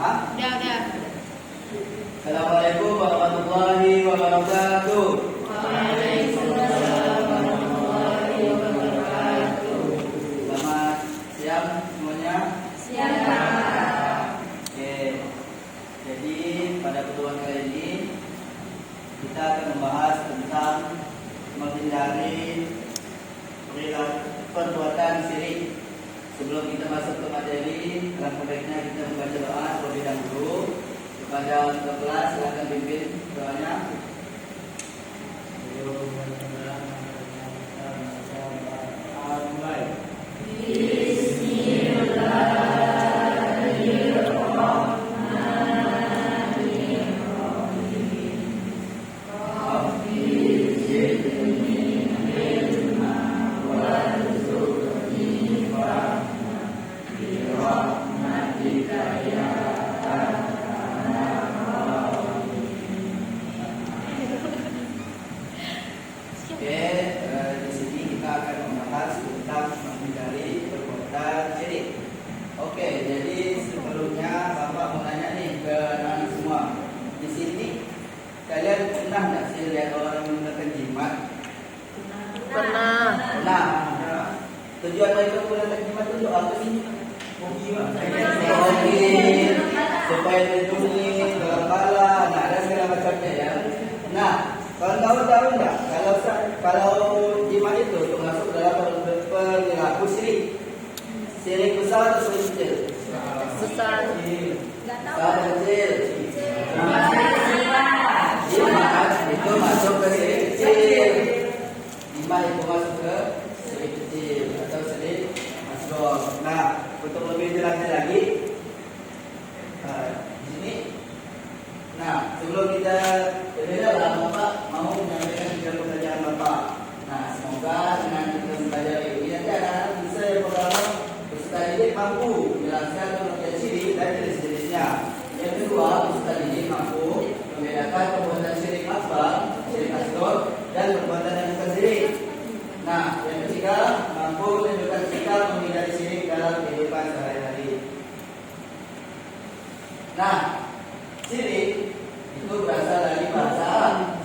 Udah. Assalamualaikum warahmatullahi wabarakatuh. Waalaikumsalam warahmatullahi wabarakatuh. Selamat siang semuanya. Siang. Oke. Jadi pada pertemuan kali ini kita akan membahas tentang menghindari perbuatan syirik. Sebelum kita masuk ke materi, alangkah baiknya kita membaca doa terlebih dahulu. Kepada kelas silakan pimpin doanya. Di sini kita akan membahas tentang menghindari perbuatan syirik. Oke, jadi sebelumnya Bapak mau nanya nih ke anak semua. Di sini kalian pernah nggak sih lihat orang menggunakan jimat? Pernah. Pernah. Tujuan mereka menggunakan jimat itu apa sih? Hobi, supaya melindungi dalam bala, ada segala macamnya ya. Nah, kawan-kawan tahu nggak kalau jimat itu termasuk dalam perilaku syirik? Syirik besar atau syirik kecil? Besar. Besar dan kecil. Jimat itu masuk ke syirik kecil. Jimat itu masuk ke syirik kecil atau syirik asghar. Nah, untuk lebih jelasnya lagi, di sini. Nah, sebelum kita berbeda, Bapak mau menyampaikan tiga pertanyaan Bapak. Nah, semoga dengan kita belajar ini nanti anak-anak bisa yang pertama peserta didik mampu menjelaskan pengertian syirik dan jenis-jenisnya. Yang kedua, peserta didik mampu membedakan perbuatan syirik akbar, syirik asghar, dan perbuatan yang bukan syirik. Nah, yang ketiga, mampu menunjukkan sikap menghindari syirik dalam kehidupan sehari-hari. Nah, syirik itu berasal dari bahasa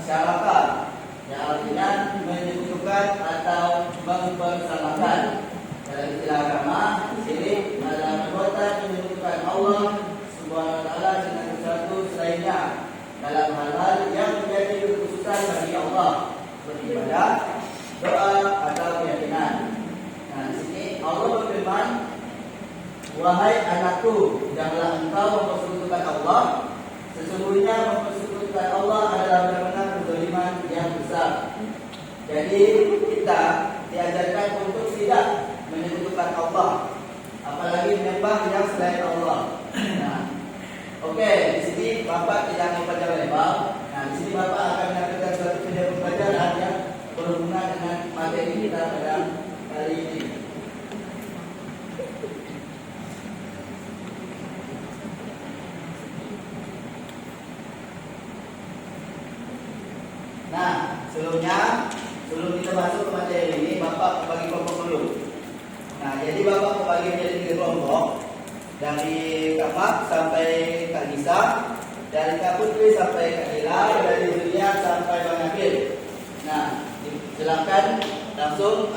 syaraka, yang artinya menyekutukan atau mempersamakan. Dalam istilah agama, syirik adalah perbuatan menyekutukan Allah Subhanahu wa taala dengan sesuatu selainnya dalam hal-hal yang menjadi kekhususan bagi Allah, seperti ibadah, doa atau keyakinan. Nah, di sini Allah berfirman, "Wahai anakku, janganlah engkau mempersekutukan Allah. Sesungguhnya mempersekutukan Allah adalah benar-benar kezaliman yang besar." Jadi kita diajarkan untuk tidak menyekutukan Allah, apalagi menyembah yang selain Allah. Nah, oke, di sini Bapak tidak membaca lebar. Nah, di sini Bapak akan menyampaikan suatu video pembelajaran yang berhubungan dengan materi kita pada hari ini. Nah, sebelum kita masuk ke materi ini, Bapak bagi kelompok dulu. Nah, jadi Bapak bagi menjadi 3 kelompok. Dari Kak Mak sampai Kak Gisa, dari Kak Putri sampai Kak Ila, dari Julia sampai Bang Nabil. Nah, silakan langsung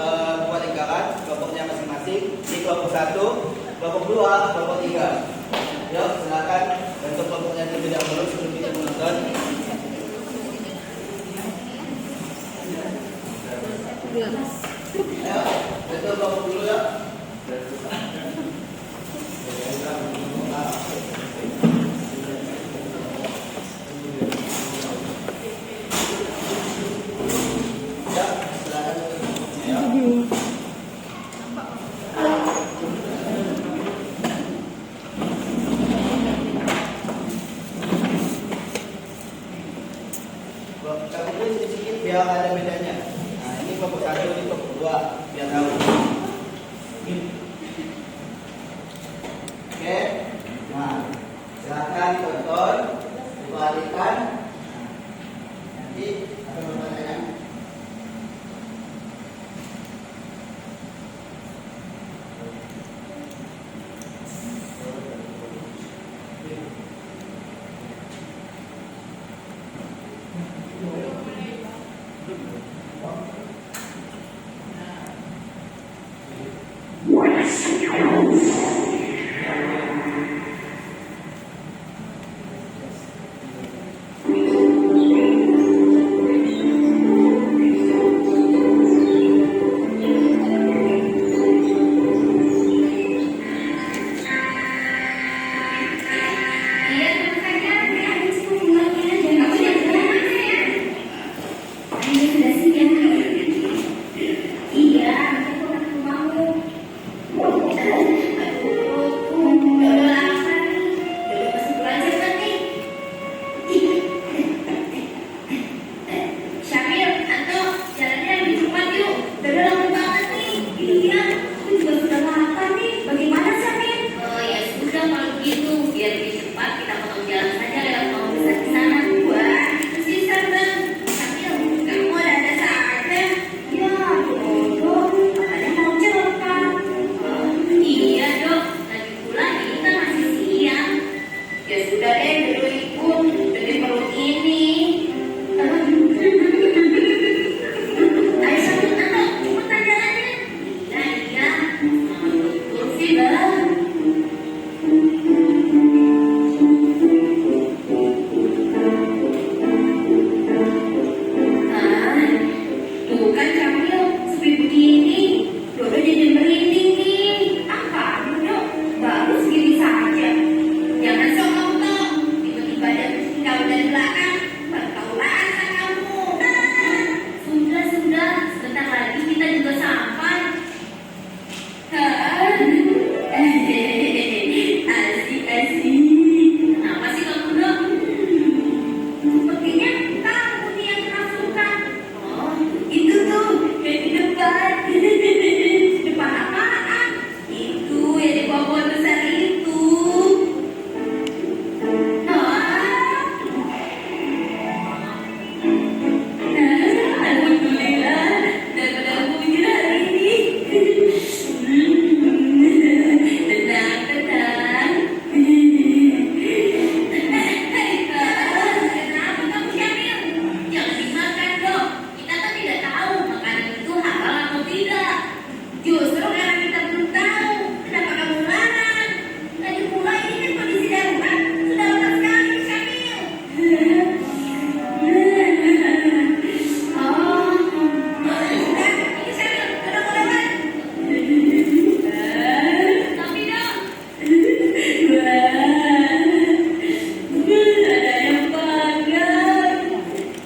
buat lingkaran kelompoknya masing-masing. Di kelompok 1, kelompok 2, kelompok 3. Yuk, silakan bentuk kelompoknya terlebih dahulu sebelum kita menonton. Ayo, bentuk kelompok dulu ya. Sedikit biar ada bedanya. Nah, ini kelompok 1, ini kelompok 2, biar tahu. Oke. Nah, silakan tonton, diperhatikan. Nanti akan bertanya. biar lebih cepat kita potong jalan saja lewat mau besar di sana. Wah, itu sih Bang. Tapi kamu ada saatnya. Ya, bodoh. Katanya mau cepat. Oh, iya dok. Lagi pula ini kan masih siang. Ya sudah deh, dulu ikut demi perut ini. Ayo sambut Nando, cepetan jalannya. Iya. Betul sih Bang. Tuh kan Camil, sepi begini. Dodo jadi merinding nih. Apa, Dodo? Baru segini saja. Jangan sok kamu toh. Tiba-tiba ada kucing kau dari belakang. Tahu rasa kamu. Sudah. Sebentar lagi kita juga sampai. Asik. Kenapa sih kamu, Dok? Sepertinya kamu nih yang kerasukan. Oh, itu tuh yang di depan. Depan apaan? Itu yang di bawah pohon besar itu. Alhamdulillah, daripada hujan hari ini. Tenang. Kenapa kamu Syamil? Jangan dimakan dong. Kita kan tidak tahu makanan itu halal atau tidak. Justru karena kita belum tahu, kenapa kamu larang? Lagi pula ini kan kondisi darurat. Sudah lama sekali Syamil. Oh, sudah. Ini Syamil, sudah mau lewat. Tapi dong. Ada yang panggang.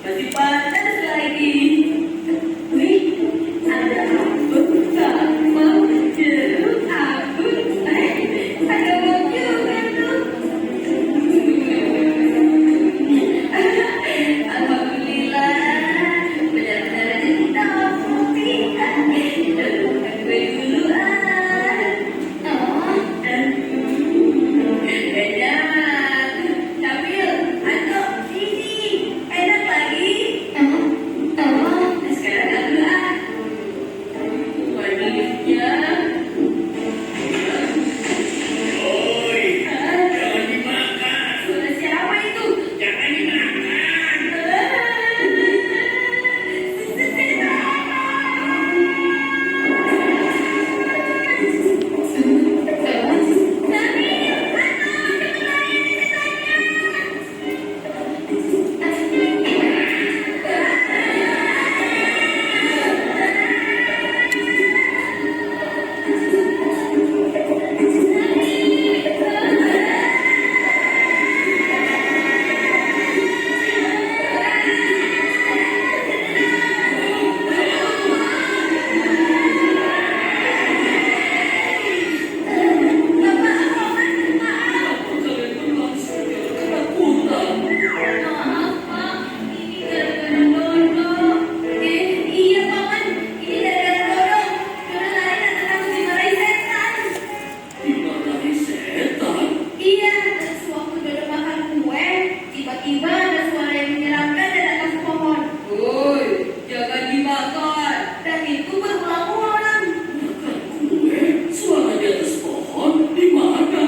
Masih panas lagi. Wih, ada apa? Mau jeruk aku. Ada bau juga tuh. Alhamdulillah, benar-benar aja kita putih. Makan gue dulu enak. Camil, Anto, sini. Enak lagi. Sekarang aku dulu Manisnya. Jangan dimakan. Suara siapa itu? Jangan dimakan. Maaf, Pak. Ini gara-gara Dodo. Iya, Paman. Ini gara-gara Dodo. Dodo lari dan takut dimarahi setan. Dimarahi setan. Iya, dan sewaktu Dodo makan kue, tiba-tiba ada suara yang menyeramkan dan datang ke pohon. Woi, jangan dimakan. Dan itu berulang-ulang. Makan kue. Suara di atas pohon. Di mana?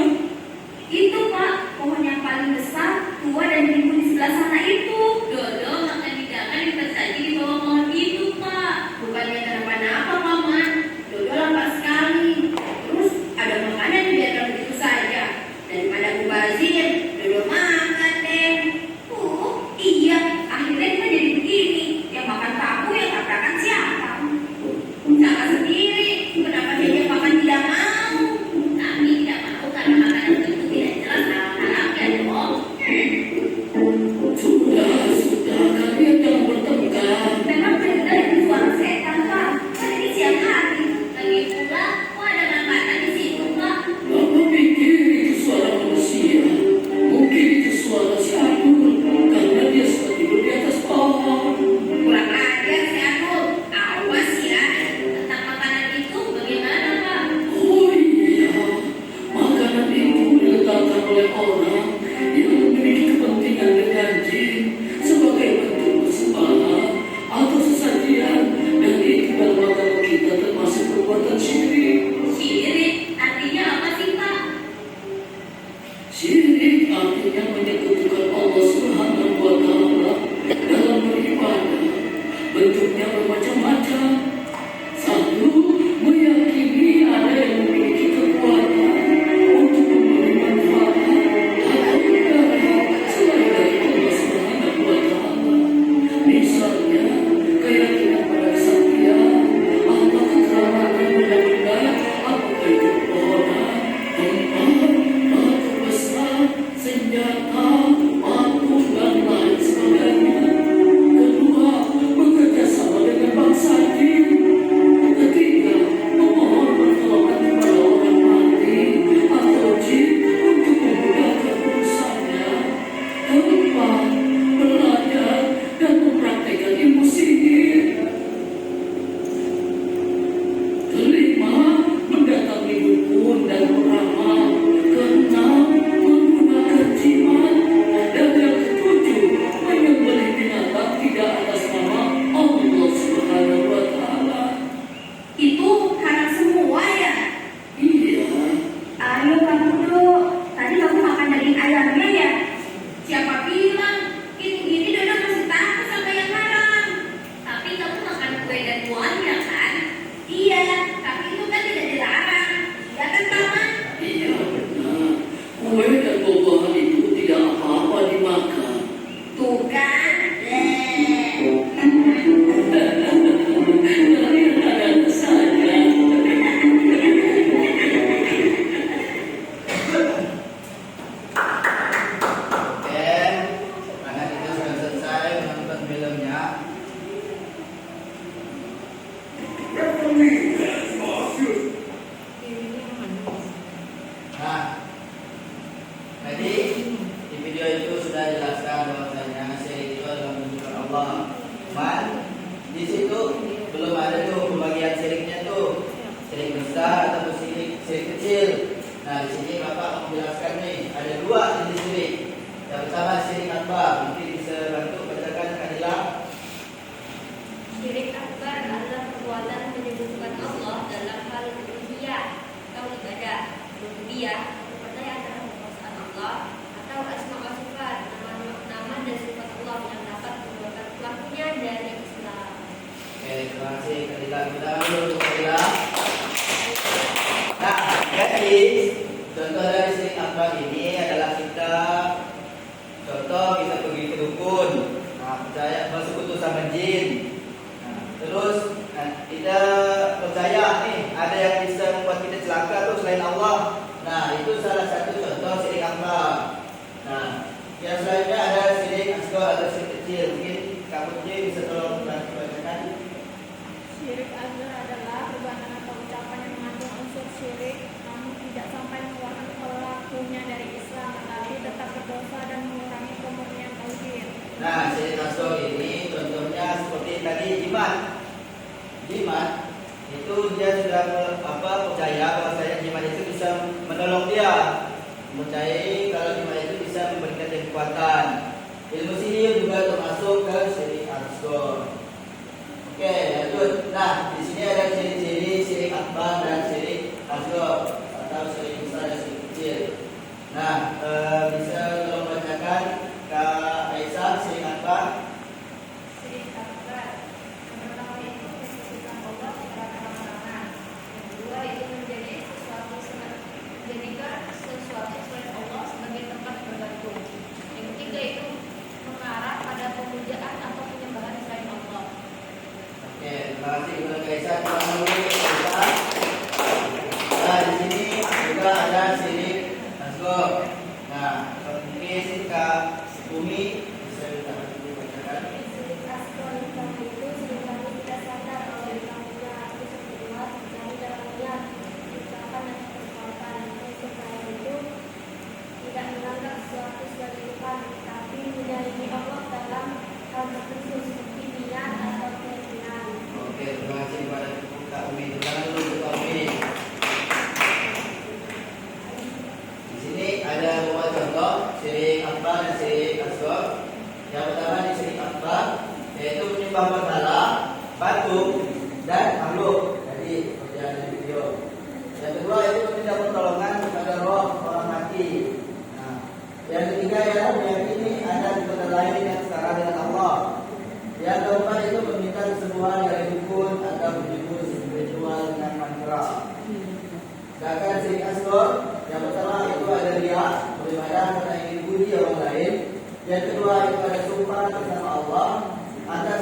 Itu, Pak, pohon yang paling besar, tua dan rimbun di sebelah sana itu. Dodo makan hidangan yang tersaji di bawah pohon itu, Pak. Bukannya kenapa-napa, Paman. Dodo lapar sekali. Terus ada makanan dibiarkan begitu saja. Daripada mubazir, Dodo makan deh. Iya, akhirnya kita jadi begini. Yang makan tahu, yang katakan siapa? Sama sendiri. Kenapa dia makan tidak mau? Kami tidak mau karena makanan itu tidak jelas halal-haramnya dong. Coba Syirik artinya menyekutukan Allah Subhanahu wa Ta'ala dalam beribadah. Bentuknya bermacam-macam. Satu, meyakini ada yang memiliki kekuatan untuk memberi manfaat atau hidayah selain dari Allah Subhanahu wa Ta'ala. Misalnya, keyakinan pada kesaktian atau keterangan benda-benda, apakah itu orang, tempat, batu besar, senjata, patung, dan lain sebagainya. Kedua, bekerja sama dengan bangsa jin. Ketiga, memohon pertolongan kepada orang mati atau jin untuk memudahkan urusannya. Keempat, belajar dan mempraktikkan ilmu sihir. Kelima, mendatangi dukun dan peramal. Keenam, menggunakan jimat. Dan yang ketujuh, menyembelih binatang tidak atas nama Allah Subhanahu wa Ta'ala. Itu haram semua ya? Iya, Ayo kamu dulu. Tadi kamu makan daging ayamnya ya? Siapa bilang? Gini-gini Dodo masih takut sama yang haram. Tapi kamu makan kue dan buahnya kan? Iya, tapi itu kan tidak dilarang. Iya kan Paman? iya benar. Kue dan buah-buahan itu tidak apa-apa dimakan. Tuh kan? Kalian ada saja. Oke, karena kita sudah selesai menonton filmnya. Nah, tadi di video itu sudah jelaskan bahwasanya syirik itu adalah menunjukkan Allah. Cuman di situ belum ada tuh pembagian syiriknya tuh, syirik besar atau syirik kecil. Nah, di sini Bapak menjelaskan nih ada dua jenis syirik. Yang pertama syirik akbar, mungkin bisa bantu bacakan Kadilah. Syirik akbar adalah perbuatan menyebutkan Allah dalam hal uluhiyah atau ibadah, rububiyah, kepercayaan terhadap kekuasaan Allah atau asma wa sifat, nama dan sifat Allah yang dapat mengeluarkan pelakunya dari Islam. Oke, terima kasih Kadilah. Kita dulu untuk Kadilah. Nah, jadi contoh dari syirik akbar ini adalah kita pergi ke dukun, percaya bersekutu sama jin. Terus kita percaya nih ada yang bisa membuat kita celaka tuh selain Allah. Nah, itu salah satu contoh syirik akbar. Nah, yang selanjutnya ada syirik asghar atau syirik kecil. Mungkin kamu bisa tolong bantu bacakan. Syirik asghar adalah perbuatan atau ucapan yang mengandung unsur syirik, namun tidak sampai mengeluarkan pelakunya dari Islam, tetapi tetap berdosa dan mengurangi kemurnian tauhid. Nah, syirik asghar ini contohnya seperti tadi jimat. Jimat itu dia sudah percaya bahwasanya jimat itu bisa menolong dia, percaya kalau jimat itu bisa memberikan dia kekuatan. Ilmu sihir juga termasuk ke syirik asghar. Oke, lanjut. Nah, di sini ada ciri-ciri syirik akbar dan syirik asghar atau syirik besar dan syirik kecil. Nah, bisa tolong bacakan Kak Aisyah syirik akbar. Syirik akbar yang pertama itu menyebutkan Allah secara terang-terangan. Yang kedua itu menjadikan sesuatu selain Allah sebagai tempat bergantung. Yang ketiga itu mengarah pada pemujaan atau penyembahan selain Allah. Oke, terima kasih kepada Kak Aisyah. Kita mulai kita. Nah, di sini juga ada syirik asghar. Nah, mungkin Kak Bumi bisa dibacakan. Syirik asghar itu seringkali tidak sadar bahwa dirinya harus berbuat mencari dalamnya ucapan dan perbuatan. Supaya itu tidak menganggap sesuatu sebagai Tuhan, tapi menyayangi Allah dalam hal tertentu seperti niat atau keyakinan. Oke, terima kasih kepada Kak Umi. Terima dulu Kak Umi. Di sini ada beberapa contoh syirik akbar dan syirik asghar. Yang pertama di syirik akbar yaitu menyembah berhala, batu, dan makhluk. Jadi seperti yang ada di video. Yang kedua itu meminta pertolongan kepada roh orang mati. Nah, adalah karena ingin puji orang lain. Yang kedua itu ada sumpah atas nama Allah, atas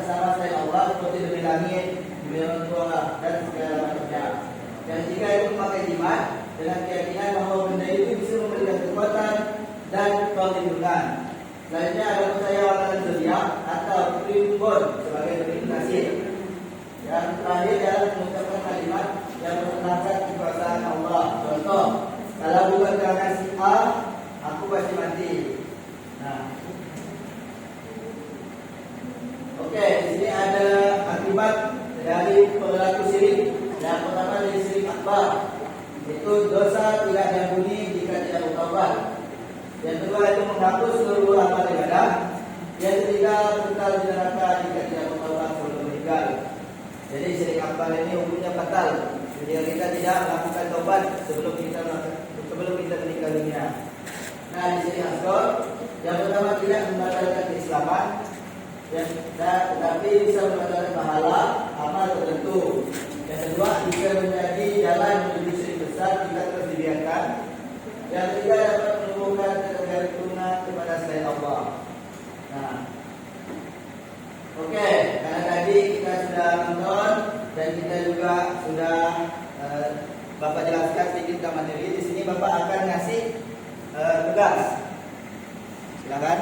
nama selain Allah seperti demi langit, demi orang tua dan segala macamnya. Yang ketiga itu memakai jimat dengan keyakinan bahwa benda itu bisa memberikan kekuatan dan perlindungan. Selanjutnya ada percaya wakalan zodiak atau primbon sebagai bentuk nasib. Yang terakhir adalah mengucapkan kalimat yang bertentangan kekuasaan Allah. Contoh, kalau bukan karena si A, aku pasti mati. Nah, oke, di sini ada akibat dari perilaku syirik. Yang pertama dari syirik akbar, itu dosa tidak diampuni jika tidak bertaubat. Yang kedua itu menghapus seluruh amal ibadah. Yang ketiga kekal di neraka jika tidak bertaubat sebelum meninggal. Jadi syirik akbar ini hukumnya fatal jika kita tidak melakukan taubat sebelum kita meninggal dunia. Nah, di sini asghar, yang pertama tidak membatalkan keislaman, tetapi bisa membatalkan pahala amal tertentu. Yang kedua bisa menjadi jalan menuju syirik besar jika terus dibiarkan. Yang ketiga dapat menumbuhkan ketergantungan kepada selain Allah. Nah, oke, karena tadi kita sudah nonton dan kita juga sudah Bapak jelaskan sedikit ke materi. Di sini Bapak akan ngasih tugas. Silakan.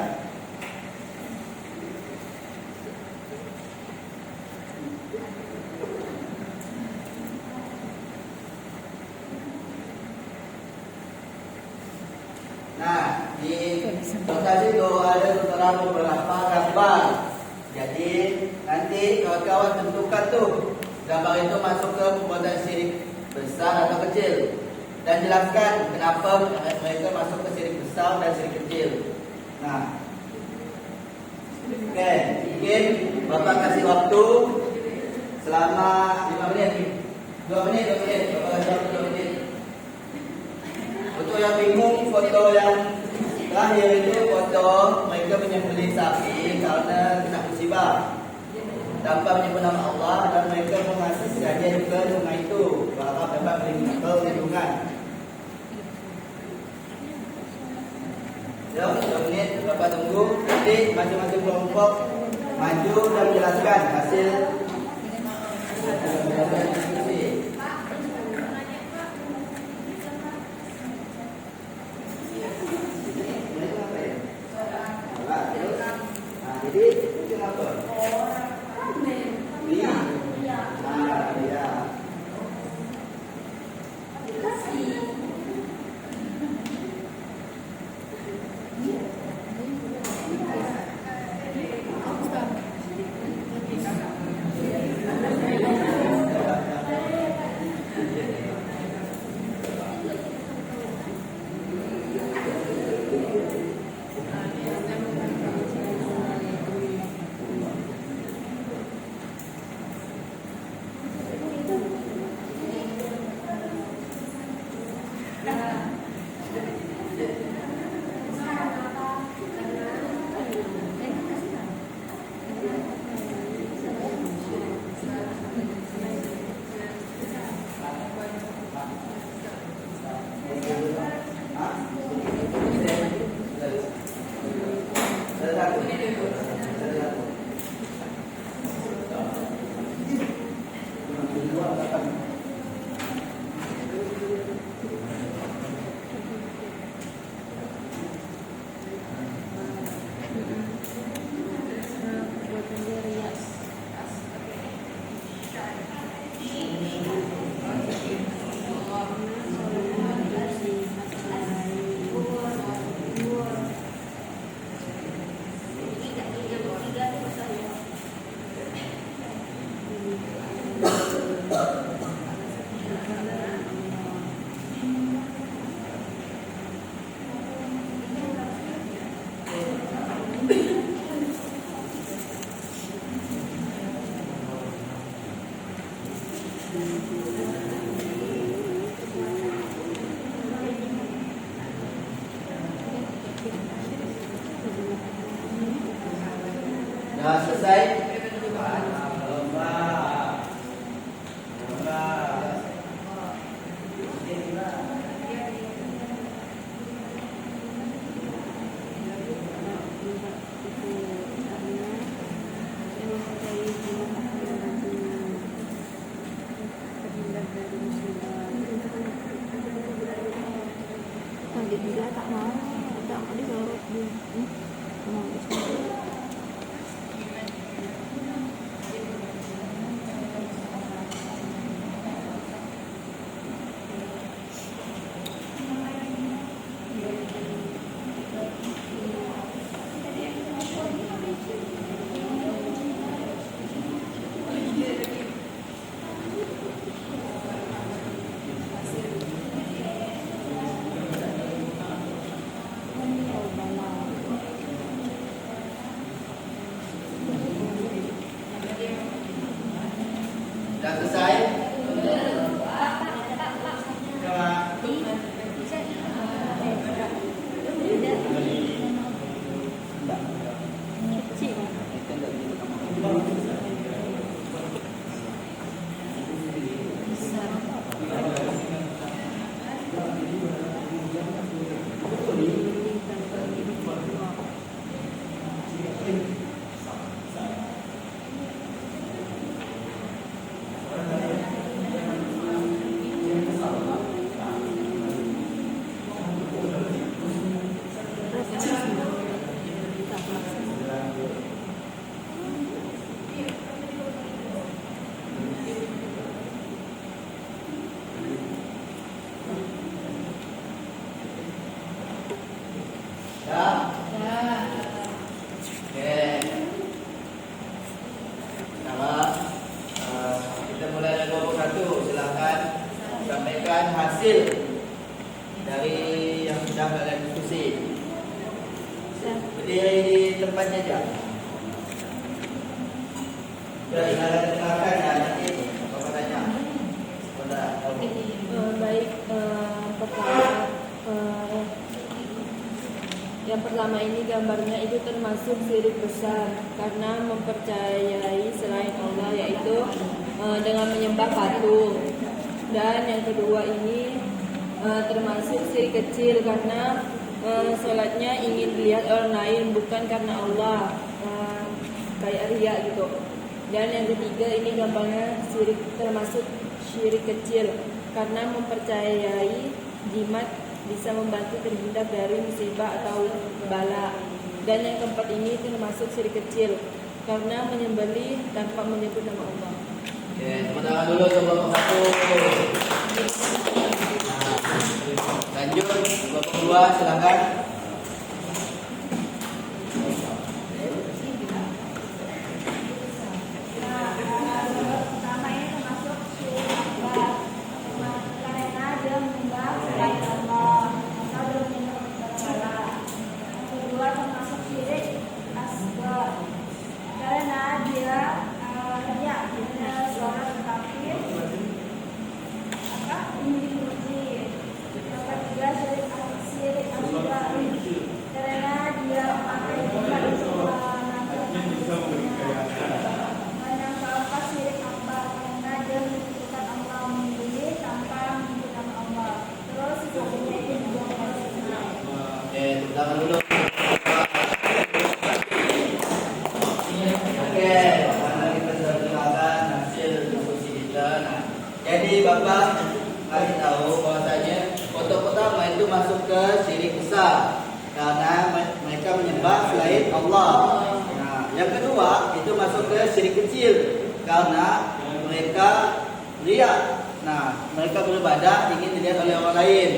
Nah, di tugas itu ada beberapa gambar. Jadi nanti kawan-kawan tentukan tuh gambar itu masuk ke perbuatan syirik besar atau kecil, dan jelaskan kenapa mereka masuk ke syirik besar dan syirik kecil. Nah, oke, mungkin Bapak kasih waktu selama 5 menit. 2 menit, Bapak kasih waktu 2 menit. Untuk yang bingung, foto yang terakhir itu foto mereka menyembelih sapi karena kena musibah tanpa menyebut nama Allah, dan mereka mengasih sebagian ke sungai itu berharap dapat perlindungan. Ya, 2 menit Bapak tunggu. Nanti masing-masing kelompok maju dan menjelaskan hasil diskusi. Jadi itu apa? Sudah selesai? Sudah selesai? Ya? Oke. Nah, kita mulai dari kelompok 1. Silakan sampaikan hasil dari yang sudah kalian diskusi. Berdiri di tempatnya aja. Sudah silakan ya, nanti apa tanya. Baik, pertama yang pertama ini gambarnya itu termasuk syirik besar karena mempercayai selain Allah, yaitu dengan menyembah patung. Dan yang kedua ini termasuk syirik kecil karena sholatnya ingin dilihat orang lain bukan karena Allah, kayak riya gitu. Dan yang ketiga ini gambarnya termasuk syirik kecil karena mempercayai jimat bisa membantu terhindar dari musibah atau bala. Dan yang keempat ini termasuk syirik kecil karena menyembelih tanpa menyebut nama Allah. Oke, tepuk tangan dulu kelompok 1. Lanjut kelompok 2, silakan. Pertama ini termasuk syirik akbar karena dia menyembah selain Allah atau dia menyembah kepada Allah. Yang kedua termasuk syirik asghar karena dia seorang kafir ingin dipuji. Yang ketiga syirik asghar karena dia memakai jimat untuk menampilkan dirinya. Dan yang keempat syirik akbar karena dia menyebutkan Allah, menyembelih tanpa menyebutkan Allah. Terus sisanya itu juga masuk Islam. Oke, tepuk tangan dulu. Oke, karena kita sudah mendengarkan hasil diskusi kita. Nah, jadi Bapak kasih tahu bahwasanya foto pertama itu masuk ke syirik besar karena mereka menyembah selain Allah. Nah, yang kedua itu masuk ke syirik kecil karena mereka riya. Nah, mereka beribadah ingin dilihat oleh orang lain.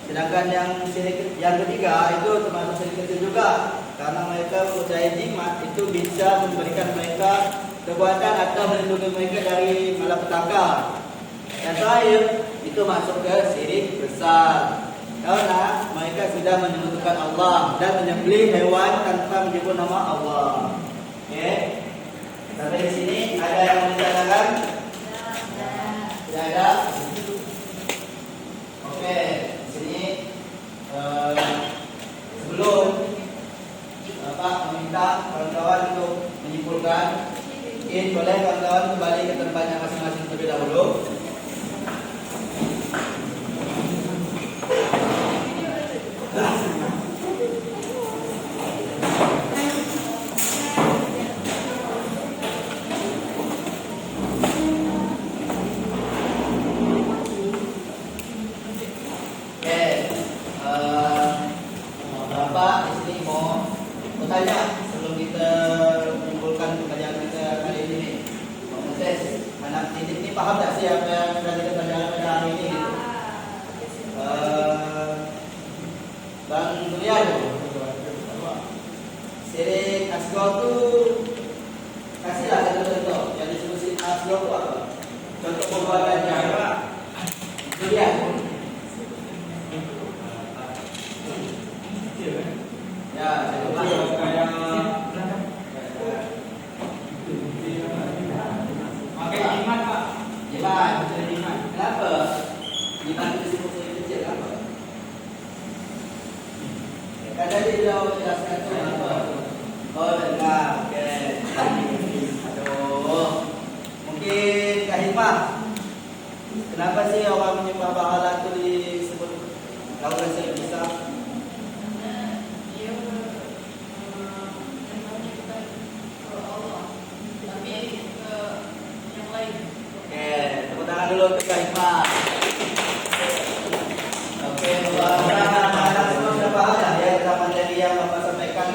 Sedangkan yang ketiga itu termasuk syirik kecil juga karena mereka percaya jimat itu bisa memberikan mereka kekuatan atau melindungi mereka dari malapetaka. Yang terakhir itu masuk ke syirik besar karena mereka sudah menyebutkan Allah dan menyembelih hewan tanpa menyebut nama Allah. Oke, sampai di sini ada yang mau ditanyakan? Tidak ada. Oke, di sini sebelum Bapak meminta kawan-kawan untuk menyimpulkan, mungkin boleh kawan-kawan kembali ke tempatnya masing-masing terlebih dahulu. Bapak di sini mau bertanya sebelum kita menyimpulkan pembelajaran kita kali ini. Mau ngetes anak didik ini paham tak sih apa yang sudah kita pelajari pada hari ini? Gitu. Bang Durian, sirik asgor tu kasihlah satu contoh. Yang disebut asgor tu apa? Contoh pembuatannya apa? Durian. Ya, saya coba. Iman. Kenapa? Iman itu disebut sebagai kecil, kenapa? Kadang dia jelaskan tu apa? Oh, dengar. Okay. Aduh. Mungkin Kak Hikmah, kenapa sih orang menyembah berhala tu disebut kaulah yang besar? Tepuk tangan dulu untuk Kak Hikmah. Oke, mudah-mudahan anak-anak semua sudah paham ya tentang materi yang Bapak sampaikan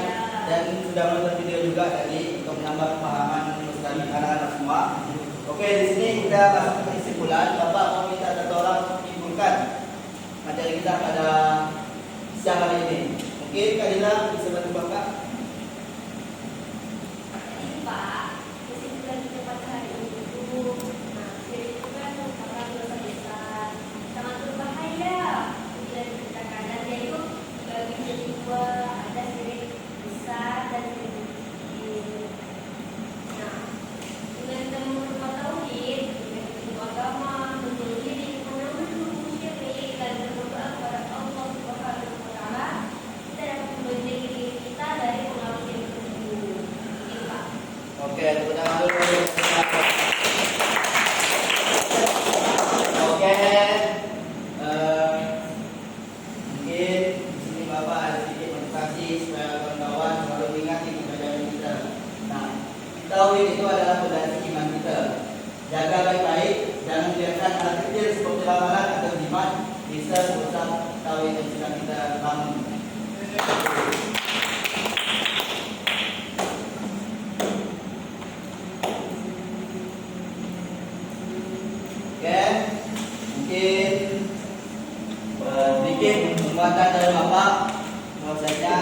dan sudah menonton video juga tadi untuk menambah pemahaman Ustaz anak-anak semua. Oke, di sini kita masuk ke kesimpulan. Bapak mau minta satu orang menyimpulkan materi kita pada siang hari ini. Mungkin Kak Dina bisa bantu Bapak. Pak, kesimpulan kita pada hari ini itu, nah, sirik itu kan merupakan dosa besar, sangat berbahaya. Kemudian dikatakan dan dia itu dibagi menjadi dua, ada sirik besar dan sirik kecil. Nah, dengan kita menerima tauhid, dengan ilmu agama, menuntut diri, menanggung syirik dan berdoa kepada Allah Subhanahu Wa Taala, kita dapat membentengi diri kita dari pengaruh yang tersebut. Ini Pak. Oke, tepuk tangan dulu. Oke, mungkin di sini Bapak ada sedikit motivasi supaya kawan-kawan selalu ingat ini pelajaran kita. Nah, tauhid itu adalah fondasi iman kita. Jaga baik-baik, jangan biarkan hal kecil seperti ramalan atau jimat bisa merusak tauhid yang sudah kita bangun. Oke, mungkin sedikit penguatan dari Bapak bahwasanya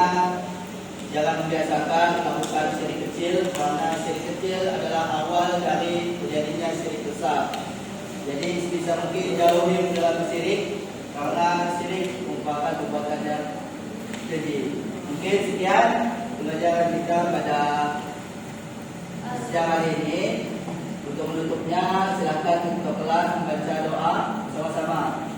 jangan membiasakan melakukan syirik kecil karena syirik kecil adalah awal dari terjadinya syirik besar. Jadi sebisa mungkin jauhi dalam syirik karena syirik merupakan perbuatan yang keji. Mungkin sekian pelajaran kita pada siang hari ini. Untuk menutupnya silakan untuk kelas membaca doa sama-sama.